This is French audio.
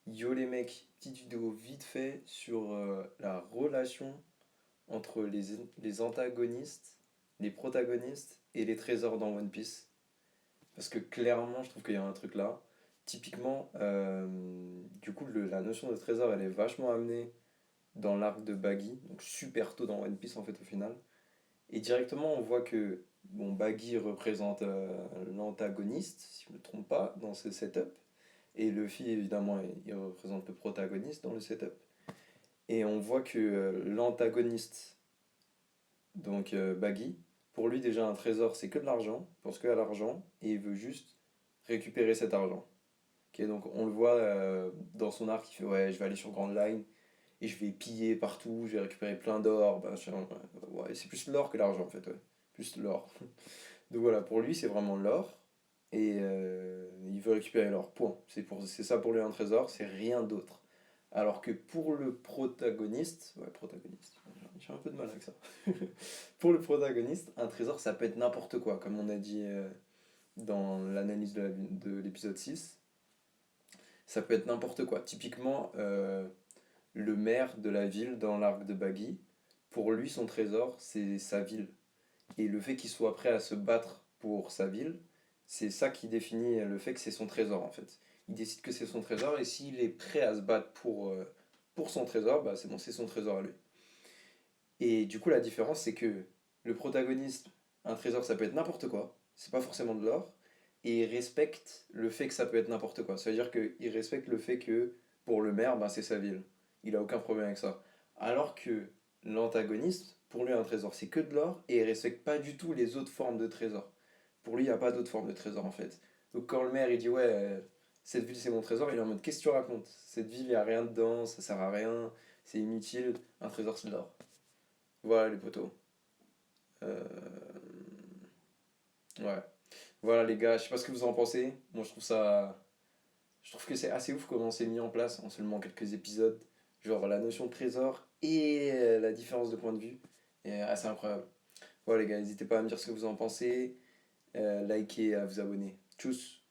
Yo les mecs, petite vidéo vite fait sur la relation entre les antagonistes, les protagonistes et les trésors dans One Piece. Parce que clairement, je trouve qu'il y a un truc là. Typiquement, du coup, la notion de trésor, elle est vachement amenée dans l'arc de Baggy, donc super tôt dans One Piece en fait au final. Et directement, on voit que bon, Baggy représente l'antagoniste, si je ne me trompe pas, dans ce setup. Et Luffy, évidemment, il représente le protagoniste dans le setup. Et on voit que l'antagoniste, donc Baggy, pour lui déjà un trésor c'est que de l'argent, il pense que à l'argent, et il veut juste récupérer cet argent. Ok, donc on le voit dans son arc, il fait ouais, je vais aller sur Grand Line, et je vais piller partout, je vais récupérer plein d'or, bah, ouais, c'est plus l'or que l'argent en fait, ouais. Plus l'or. Donc voilà, pour lui c'est vraiment l'or, et il veut récupérer l'or, point. C'est ça pour lui un trésor, c'est rien d'autre. Alors que pour le protagoniste, ouais, protagoniste, j'ai un peu de mal avec ça. Pour le protagoniste, un trésor ça peut être n'importe quoi, comme on a dit dans l'analyse de l'épisode 6. Ça peut être n'importe quoi. Typiquement, le maire de la ville dans l'arc de Baggy, pour lui, son trésor, c'est sa ville. Et le fait qu'il soit prêt à se battre pour sa ville, c'est ça qui définit le fait que c'est son trésor, en fait. Il décide que c'est son trésor, et s'il est prêt à se battre pour son trésor, bah c'est bon, c'est son trésor à lui. Et du coup, la différence, c'est que le protagoniste, un trésor, ça peut être n'importe quoi, c'est pas forcément de l'or, et il respecte le fait que ça peut être n'importe quoi. Ça veut dire qu'il respecte le fait que pour le maire, ben, c'est sa ville. Il a aucun problème avec ça. Alors que l'antagoniste, pour lui, un trésor, c'est que de l'or, et il respecte pas du tout les autres formes de trésor. Pour lui, il n'y a pas d'autres formes de trésor en fait. Donc quand le maire il dit ouais, cette ville c'est mon trésor, il est en mode qu'est-ce que tu racontes? Cette ville, il n'y a rien dedans, ça sert à rien, c'est inutile, un trésor c'est de l'or. Voilà les potos. Euh, Ouais. Voilà les gars, je sais pas ce que vous en pensez. Moi je trouve ça. Je trouve que c'est assez ouf comment c'est mis en place en seulement quelques épisodes. Genre la notion de trésor et la différence de point de vue. Et assez incroyable. Voilà les gars, n'hésitez pas à me dire ce que vous en pensez. Likez et à vous abonner. Tchuss.